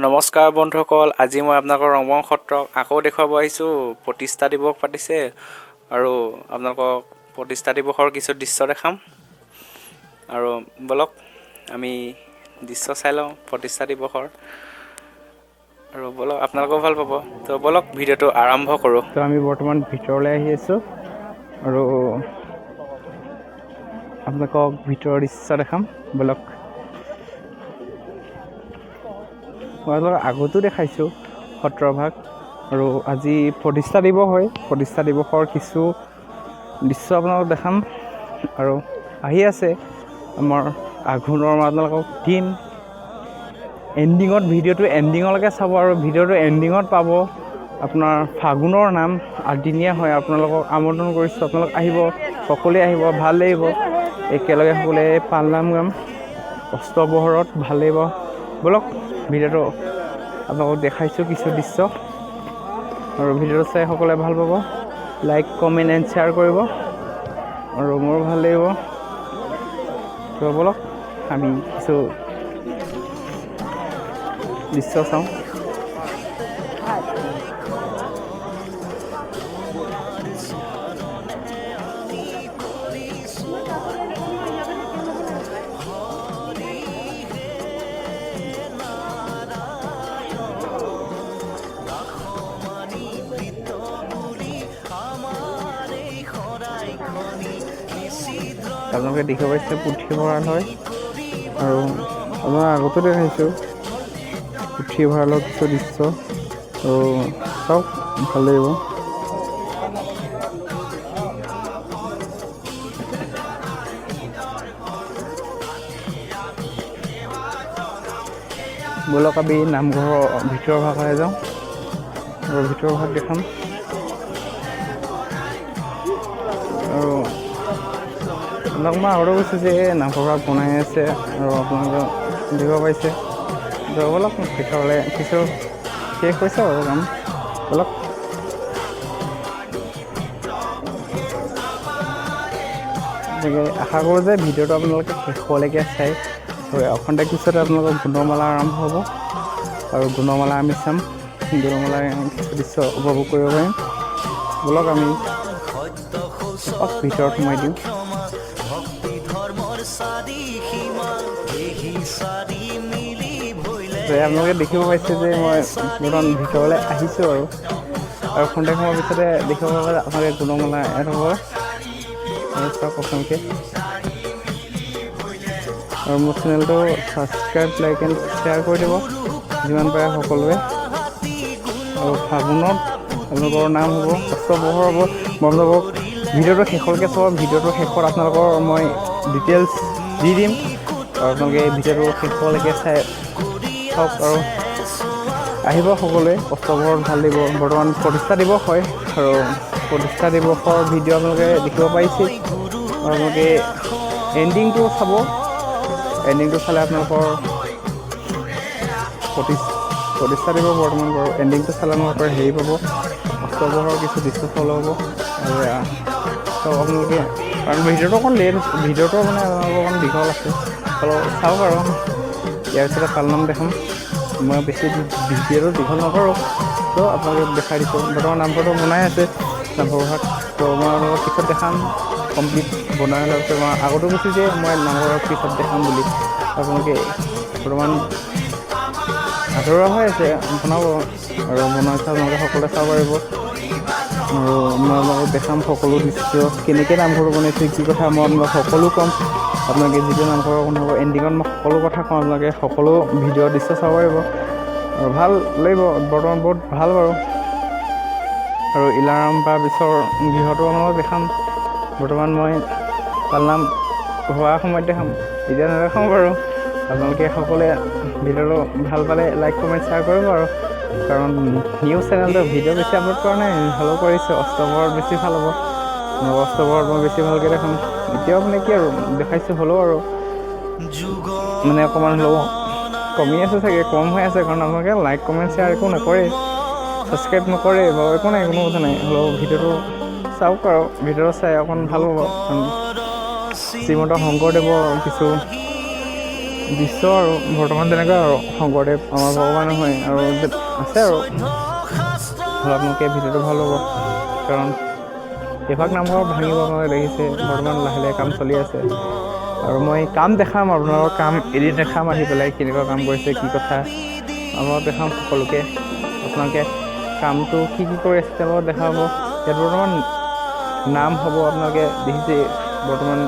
নমস্কাৰ বন্ধুসকল, আজি মই আপোনালোকৰ ৰংবং সত্ৰক আকৌ দেখুৱাব আহিছোঁ। প্ৰতিষ্ঠা দিৱস পাতিছে আৰু আপোনালোকক প্ৰতিষ্ঠা দিৱসৰ কিছু দৃশ্য দেখাম। আৰু বলক আমি দৃশ্য চাই লওঁ প্ৰতিষ্ঠা দিৱসৰ। আৰু বলক আপোনালোকেও ভাল পাব। তো বলক ভিডিঅ'টো আৰম্ভ কৰোঁ। তো আমি বৰ্তমান ভিতৰলৈ আহি আছোঁ আৰু আপোনালোকক ভিতৰৰ দৃশ্য দেখাম। বলক মই আপোনালোকক আগতো দেখাইছোঁ সত্ৰভাগ, আৰু আজি প্ৰতিষ্ঠা দিৱস হয়। প্ৰতিষ্ঠা দিৱসৰ কিছু দৃশ্য আপোনালোকক দেখাম। আৰু আহি আছে আমাৰ আঘোণৰ আপোনালোকক দিন। এণ্ডিঙত ভিডিঅ'টো এণ্ডিঙলৈকে চাব, আৰু ভিডিঅ'টো এণ্ডিঙত পাব আপোনাৰ ফাগুনৰ নাম আদিনীয়া হয়। আপোনালোকক আমন্ত্ৰণ কৰিছোঁ, আপোনালোক আহিব, সকলোৱে আহিব, ভাল লাগিব। একেলগে সকলোৱে পালনাম গাম অস্তবহৰত, ভাল লাগিব। বলক ভিডিঅ'টো আপোনালোকক দেখাইছোঁ কিছু দৃশ্য, আৰু ভিডিঅ'টো চাই সকলোৱে ভাল পাব। লাইক কমেণ্ট এণ্ড শ্বেয়াৰ কৰিব, আৰু মোৰো ভাল লাগিব। তো বলক আমি কিছু দৃশ্য চাওঁ। আপোনালোকে দেখিব পাইছে পুথিভঁৰাল হয়, আৰু আপোনাৰ আগতো দেখাইছোঁ পুথিভঁৰালৰ কিছু দৃশ্য। আৰু চাওক, ভাল লাগিব। বলক আমি নামঘৰৰ ভিতৰৰ ভাগলৈ যাওঁ, আৰু ভিতৰৰ ভাগ দেখাম। আৰু আপোনাক মই আগতে কৈছোঁ যে নামঘৰ ভাগ বনাই আছে, আৰু আপোনালোকে দেখিব পাইছে। তো বলক ভিতৰলৈ কিছু শেষ হৈছে আৰু কাম। বলক গতিকে আশা কৰোঁ যে ভিডিঅ'টো আপোনালোকে শেষলৈকে চাই। অখন্তেক পিছতে আপোনালোকৰ গুণমালা আৰম্ভ হ'ব, আৰু গুণমালা আমি চাম। গুণমালা কিছু দৃশ্য উপভোগ কৰিব পাৰিম। বলক আমি ভিতৰত সোমাই দিওঁ। আপোনালোকে দেখিব পাইছে যে মই বৰ্তমান ভিতৰলৈ আহিছোঁ, আৰু খন্তেক সময়ৰ পিছতে দেখিব পাব যে আপোনালোকে গুণমালা এড হ'ব। চাওক আপোনালোকে, আৰু মোৰ চেনেলটো ছাবস্ক্ৰাইব, লাইক এণ্ড শ্বেয়াৰ কৰি দিব যিমান পাৰে সকলোৱে। আৰু ফাগুনত আপোনালোকৰ নাম হ'ব, অস্তবহৰ হ'ব। মই আপোনালোকক ভিডিঅ'টো শেষলৈকে চাব। ভিডিঅ'টোৰ শেষত আপোনালোকৰ মই ডিটেইলছ দি দিম, আৰু আপোনালোকে ভিডিঅ'টো শেষলৈকে চাই চাওক, আৰু আহিব সকলোৱে। অস্তবহৰত ভাল লাগিব। বৰ্তমান প্ৰতিষ্ঠা দিৱস হয়, আৰু প্ৰতিষ্ঠা দিৱসৰ ভিডিঅ' আপোনালোকে দেখিব পাৰিছে। আৰু আপোনালোকে এণ্ডিংটো চাব। এণ্ডিংটো চালে আপোনালোকৰ প্ৰতিষ্ঠা দিৱস বৰ্তমান বাৰু এণ্ডিংটো চালে আপোনালোকৰ হেৰি পাব, অস্তবহৰৰ কিছু দৃশ্য চাবলৈ হ'ব। আৰু চাওক আপোনালোকে, কাৰণ ভিডিঅ'টো অকণ লেট, ভিডিঅ'টো মানে আপোনালোকৰ অকণ দীঘল আছে। অলপ চাওক, আৰু ইয়াৰ পিছতে পালনাম দেখাম। মই বেছি ভিডিঅ'টো দীঘল নকৰোঁ, তো আপোনালোকে দেখাই দিছোঁ। বৰ্তমান নামঘৰটো বনাই আছে, নামঘৰ ভাগ। তো মই আপোনালোকক পিছত দেখাম কমপ্লিট বনাই হোৱাৰ পিছত। মই আগতো কৈছোঁ যে মই নামঘৰৰ পিছত দেখাম বুলি। আপোনালোকে বৰ্তমান আধৰুৱা হৈ আছে, বনাব, আৰু বনাই চাই আপোনালোকে সকলোৱে চাব পাৰিব। আৰু মই আপোনালোকক দেখাম সকলো দৃশ্য, কেনেকৈ নামঘৰটো বনাইছে, কি কথা মই আপোনালোকক সকলো ক'ম। আপোনালোকে যেতিয়া নামঘৰ বনাব এণ্ডিঙত মই সকলো কথা ক'ম, আপোনালোকে সকলো ভিডিঅ' দৃশ্য চাব পাৰিব, আৰু ভাল লাগিব। বৰ্তমান বহুত ভাল বাৰু। আৰু ইলাৰাম বা পিছৰ গৃহটো আপোনালোকক দেখাম। বৰ্তমান মই পালনাম হোৱাৰ সময়ত দেখাম, এতিয়া নেদেখাওঁ বাৰু। আপোনালোকে সকলোৱে ভিডিঅ'টো ভাল পালে লাইক কমেণ্ট শ্বেয়াৰ কৰিব, আৰু কাৰণ নিউজ চেনেলটো ভিডিঅ' বেছি আপলোড কৰা নাই, হ'লেও কৰিছোঁ। অস্তবহৰত বেছি ভাল হ'ব, অস্তবহৰত মই বেছি ভালকৈ দেখাম। এতিয়াও মানে কি আৰু দেখাইছোঁ, হ'লেও আৰু মানে অকণমান হ'লেও কমি আছে চাগে, কম হৈ আছে। কাৰণ আপোনালোকে লাইক কমেণ্ট শ্বেয়াৰ একো নকৰে, ছাবস্ক্ৰাইব নকৰে বাৰু। একো নাই, কোনো কথা নাই। হ'লেও ভিডিঅ'টো চাওক, আৰু ভিডিঅ'টো চাই অকণ ভাল পাব। কাৰণ শ্ৰীমন্ত শংকৰদেৱৰ কিছু দৃশ্য আৰু বৰ্তমান তেনেকুৱা আৰু শংকৰদেৱ আমাৰ ভগৱান হয় আৰু আছে আৰু আপোনালোকে ভিডিঅ'টো ভাল হ'ব কাৰণ এভাগ নামঘৰ ভাঙিব আপোনালোকে দেখিছে বৰ্তমান লাহে লাহে কাম চলি আছে আৰু মই কাম দেখাম আপোনালোকৰ কাম এদিন দেখাম আহি পেলাই কেনেকুৱা কাম কৰিছে কি কথা আপোনালোক দেখাম সকলোকে আপোনালোকে কামটো কি কৰি আছে তেওঁলোকক দেখাব ইয়াত বৰ্তমান নাম হ'ব আপোনালোকে দেখিছে বৰ্তমান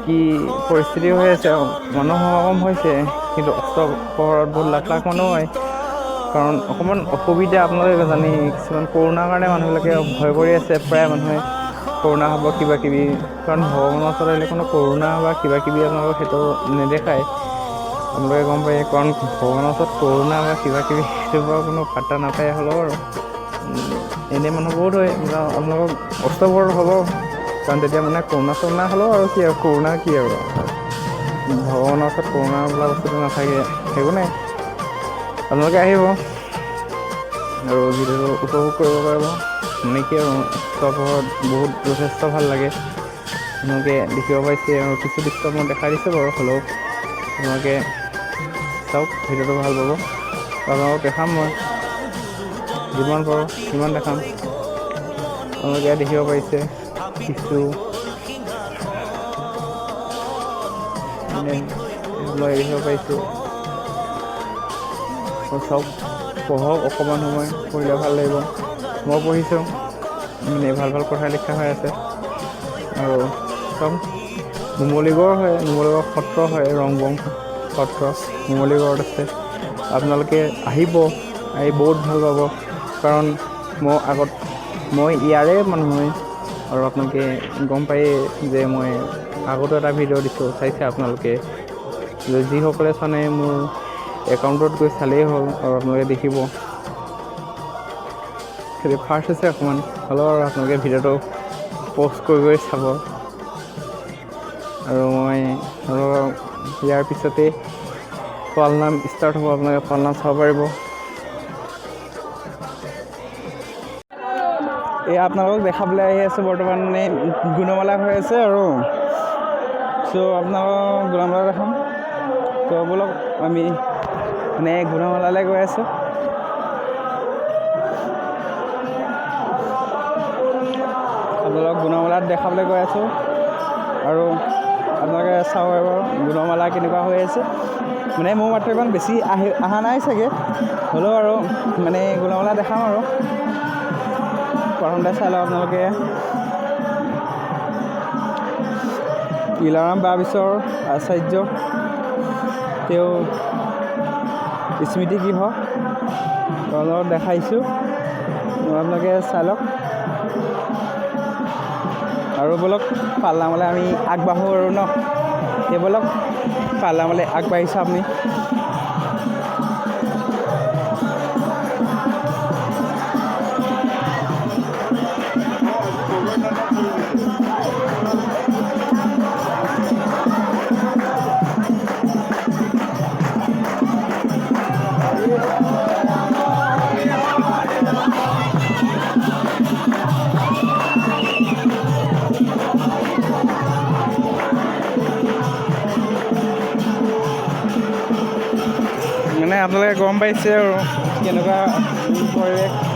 কি পৰিস্থিতি হৈ আছে মানুহ সমাগম হৈছে কিন্তু অস্তপহৰত বহুত লাখ লাখ মানুহ হয় কাৰণ অকণমান অসুবিধা আপোনালোকে জানি কিছুমান কৰোণাৰ কাৰণে মানুহবিলাকে ভয় কৰি আছে প্ৰায় মানুহে কৰোণা হ'ব কিবা কিবি কাৰণ ভগৱানৰ ওচৰত আহিলে কোনো কৰোণা বা কিবা কিবি আপোনালোকক সেইটো নেদেখায় আপোনালোকে গম পায় কাৰণ ভগৱানৰ ওচৰত কৰোণা বা কিবা কিবি সেইটো পৰা কোনো পাত্তা নাপায় হ'লেও আৰু এনেই মানুহ বহুত হয় আপোনালোকক অস্তপহৰত হ'ব কাৰণ তেতিয়া মানে কৰোণা চৰোণা হ'লেও আৰু কি আৰু কৰোণা কি আৰু ভগৱানৰ ওচৰত কৰোণা বোলা বস্তুটো নাথাকে একো নাই আপোনালোকে আহিব আৰু ভিডিঅ'টো উপভোগ কৰিব পাৰিব এনেকৈ আৰু অস্তপহৰত বহুত যথেষ্ট ভাল লাগে আপোনালোকে দেখিব পাইছে আৰু কিছু দৃশ্য মই দেখাই দিছোঁ বাৰু হ'লেও আপোনালোকে চাওক ভিডিঅ'টো ভাল পাব আপোনালোকক দেখাম মই যিমান পাৰোঁ সিমান দেখাম আপোনালোকে দেখিব পাৰিছে কিছু মই দেখিব পাইছোঁ চাওক পঢ়ক অকণমান সময় পঢ়িলে ভাল লাগিব মই পঢ়িছোঁ মানে ভাল ভাল কথা লিখা হৈ আছে আৰু চব নুমলীগড় হয় নুমলীগড় সত্ৰ হয় ৰংবং সত্ৰ নুমলীগড়ত আছে আপোনালোকে আহিব আহি বহুত ভাল পাব কাৰণ মই ইয়াৰে মানুহ হয় আৰু আপোনালোকে গম পায়েই যে মই আগতো এটা ভিডিঅ' দিছোঁ চাইছে আপোনালোকে যিসকলে চোৱা নাই মোৰ একাউণ্টত গৈ চালেই হ'ল আৰু আপোনালোকে দেখিব সেইটো ফাৰ্ষ্ট হৈছে অকণমান হ'লেও আৰু আপোনালোকে ভিডিঅ'টো প'ষ্ট কৰি চাব আৰু মই ইয়াৰ পিছতেই পালনাম ষ্টাৰ্ট হ'ব আপোনালোকে পালনাম চাব পাৰিব এই আপোনালোকক দেখাবলৈ আহি আছোঁ বৰ্তমান মানে গুণমালা হৈ আছে আৰু চ' আপোনালোকক গুণমালা দেখাম ত' ব'লক আমি মানে গুণমালালৈ গৈ আছোঁ আপোনালোকক গুণমালাত দেখাবলৈ গৈ আছোঁ আৰু আপোনালোকে চাব পাৰিব গুণমালা কেনেকুৱা হৈ আছে মানে মোৰ মাত্ৰ ইমান বেছি অহা নাই চাগে হ'লেও আৰু মানে গুণমালা দেখাম আৰু প্ৰথমতে চাই লওক আপোনালোকে ইলাৰাম বাবিছৰ আচাৰ্য তেওঁ স্মৃতি গৃহ তেওঁলোকক দেখাইছোঁ আপোনালোকে চাই লওক আৰু ব'লক পালনামলৈ আমি আগবাঢ়োঁ আৰু ন এই ব'লক পালনামলৈ আগবাঢ়িছোঁ আপুনি মানে আপোনালোকে গম পাইছে আৰু কেনেকুৱা পৰিৱেশ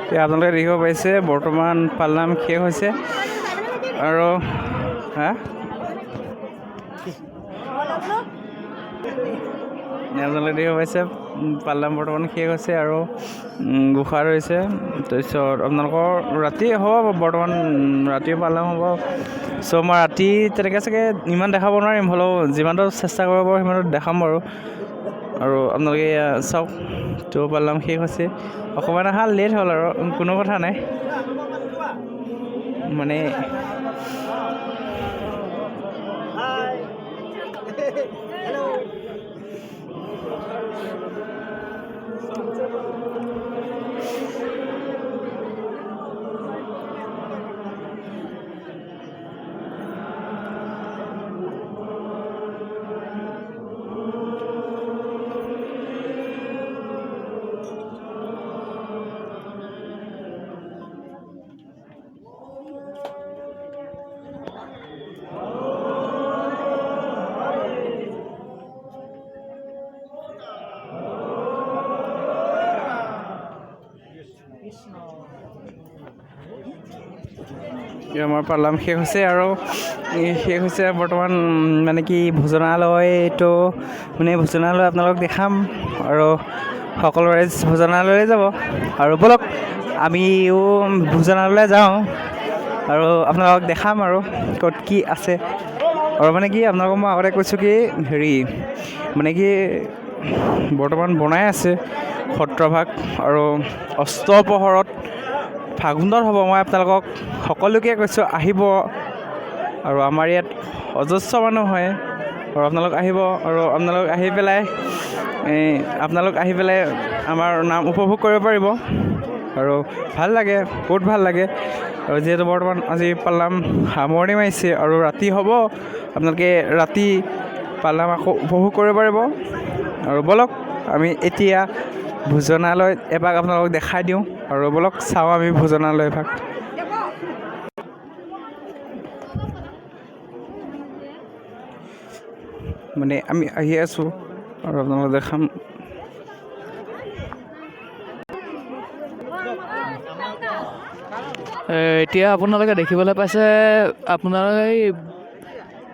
এতিয়া আপোনালোকে দেখিব পাইছে বৰ্তমান পালনাম শেষ হৈছে আৰু আপোনালোকে দেখিব পাইছে পালনাম বৰ্তমান শেষ হৈছে আৰু গোসাঁই ৰৈছে। তাৰপিছত আপোনালোকৰ ৰাতি হ'ব বৰ্তমান ৰাতিও পালনাম হ'ব। চ' মই ৰাতি তেনেকৈ চাগে ইমান দেখাব নোৱাৰিম, হ'লেও যিমানটো চেষ্টা কৰিব পাৰোঁ সিমানটো দেখাম বাৰু। আৰু আপোনালোকে চাওক তো পালনাম শেষ হৈছে। অকণমান অহা লেট হ'ল আৰু কোনো কথা নাই, মানে আমাৰ পালনাম শেষ হৈছে আৰু শেষ হৈছে বৰ্তমান মানে কি ভোজনালয়টো মানে ভোজনালয় আপোনালোকক দেখাম আৰু সকলো ৰাইজ ভোজনালয়লৈ যাব। আৰু ব'লক আমিও ভোজনালয়লৈ যাওঁ আৰু আপোনালোকক দেখাম আৰু ক'ত কি আছে। আৰু মানে কি আপোনালোকক মই আগতে কৈছোঁ কি হেৰি মানে কি বৰ্তমান বনাই আছে সত্ৰভাগ আৰু অস্তপহৰত ফাগুনত হ'ব। মই আপোনালোকক সকলোকে কৈছোঁ আহিব, আৰু আমাৰ ইয়াত অজস্ৰ মানুহ হয় আৰু আপোনালোক আহিব আৰু আপোনালোক আহি পেলাই আমাৰ নাম উপভোগ কৰিব পাৰিব আৰু ভাল লাগে, বহুত ভাল লাগে। আৰু যিহেতু বৰ্তমান আজি পালনাম সামৰণি মাৰিছে আৰু ৰাতি হ'ব, আপোনালোকে ৰাতি পালনাম আকৌ উপভোগ কৰিব পাৰিব। আৰু ব'লক আমি এতিয়া ভোজনালয়ত এপাক আপোনালোকক দেখাই দিওঁ আৰু ব'লক চাওঁ আমি ভোজনালয় এপাক। মানে আমি আহি আছোঁ আৰু আপোনালোকক দেখাম। এতিয়া আপোনালোকে দেখিবলৈ পাইছে আপোনালোকে এই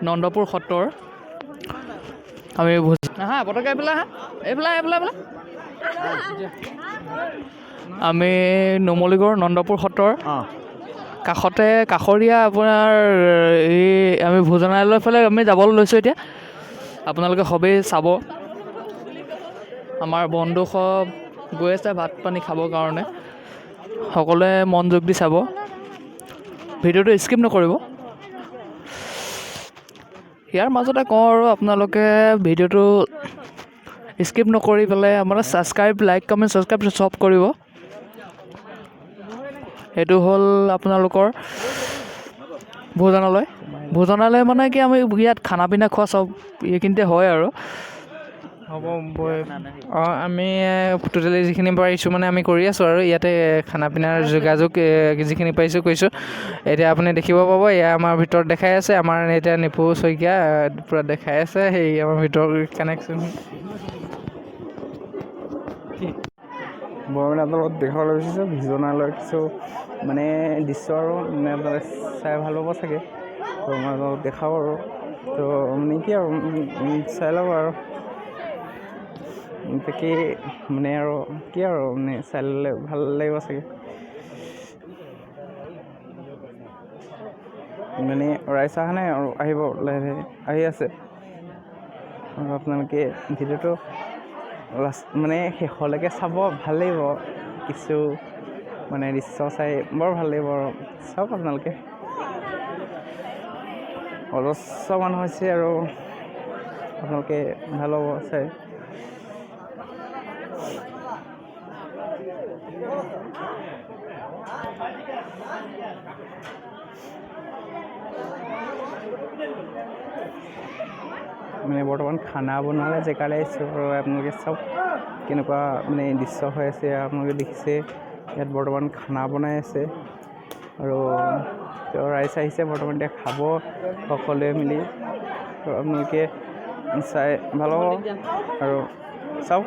নন্দপুৰ সত্ৰৰ আমি হা পটকে এইফালে আমি নুমলীগড় নন্দপুৰ সত্ৰৰ কাষৰীয়া আপোনাৰ এই আমি ভোজনালয়ৰ ফালে আমি যাবলৈ লৈছোঁ। এতিয়া আপোনালোকে সবেই চাব, আমাৰ বন্ধু সব গৈ আছে ভাত পানী খাবৰ কাৰণে, সকলোৱে মনোযোগ দি চাব, ভিডিঅ'টো স্কিপ নকৰিব। ইয়াৰ মাজতে কওঁ আৰু আপোনালোকে ভিডিঅ'টো স্কিপ নকৰি পেলাই আমাৰ ছাবস্ক্ৰাইব, লাইক, কমেণ্ট, ছাবস্ক্ৰাইব চব কৰিব। এইটো হ'ল আপোনালোকৰ ভোজনালয় মানে কি আমি ইয়াত খানা পিনা খোৱা চব এইখিনিতে হয় আৰু হ'ব। আমি টোটেলি যিখিনি পাৰিছোঁ মানে আমি কৰি আছোঁ আৰু ইয়াতে খানা পিনাৰ যোগাযোগ যিখিনি পাৰিছোঁ কৰিছোঁ। এতিয়া আপুনি দেখিব পাব, এয়া আমাৰ ভিতৰত দেখাই আছে, আমাৰ এতিয়া নিপু শইকীয়া পূৰা দেখাই আছে সেই আমাৰ ভিতৰৰ কানেকশ্যন। মই মানে আপোনালোকক দেখাবলৈ বিচাৰিছোঁ ভোজনালয়ৰ কিছু মানে দৃশ্য আৰু মানে আপোনালোকে চাই ভাল পাব চাগে। তো মই আপোনালোকক দেখাওঁ আৰু তো মানে কি আৰু চাই ল'ব আৰু তাকে মানে আৰু কি আৰু মানে চাই ল'লে ভাল লাগিব চাগে। মানে ৰাইজ অহা নাই আৰু আহিব, লাহে লাহে আহি আছে। আৰু আপোনালোকে ভিডিঅ'টো লাষ্ট মানে শেষলৈকে চাব, ভাল লাগিব। কিছু মানে দৃশ্য চাই বৰ ভাল লাগিব আৰু চাওক আপোনালোকে। অজস্ৰ মানুহ হৈছে আৰু আপোনালোকে ভাল হ'ব চাই। মানে বৰ্তমান খানা বনোৱা জেগালৈ আহিছোঁ আৰু আপোনালোকে চাওক কেনেকুৱা মানে দৃশ্য হৈ আছে। আপোনালোকে দেখিছে ইয়াত বৰ্তমান খানা বনাই আছে আৰু ৰাইজ আহিছে বৰ্তমান এতিয়া খাব সকলোৱে মিলি। আৰু আপোনালোকে চাই ভাল হ'ব আৰু চাওক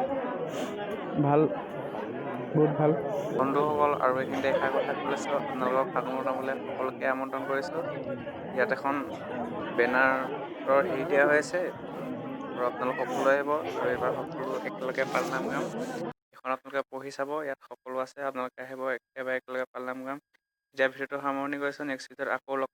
ভাল বহুত ভাল। বন্ধুসকল আৰু এইখিনিতে এষাৰ কথা কৈ লৈছোঁ, আপোনালোকক ফাগুণ নামলৈ সকলোকে আমন্ত্ৰণ কৰিছোঁ। ইয়াত এখন বেনাৰৰ হেৰি দিয়া হৈ আছে আৰু আপোনালোক সকলো আহিব আৰু এইবাৰ সকলো একেলগে পালনাম গাম। এখন আপোনালোকে পঢ়ি চাব, ইয়াত সকলো আছে, আপোনালোকে আহিব একেবাৰে একেলগে পালনাম গাম। এতিয়া ভিডিঅ'টো সামৰণি কৰিছোঁ, নেক্সট ভিডিঅ'ত আকৌ লগ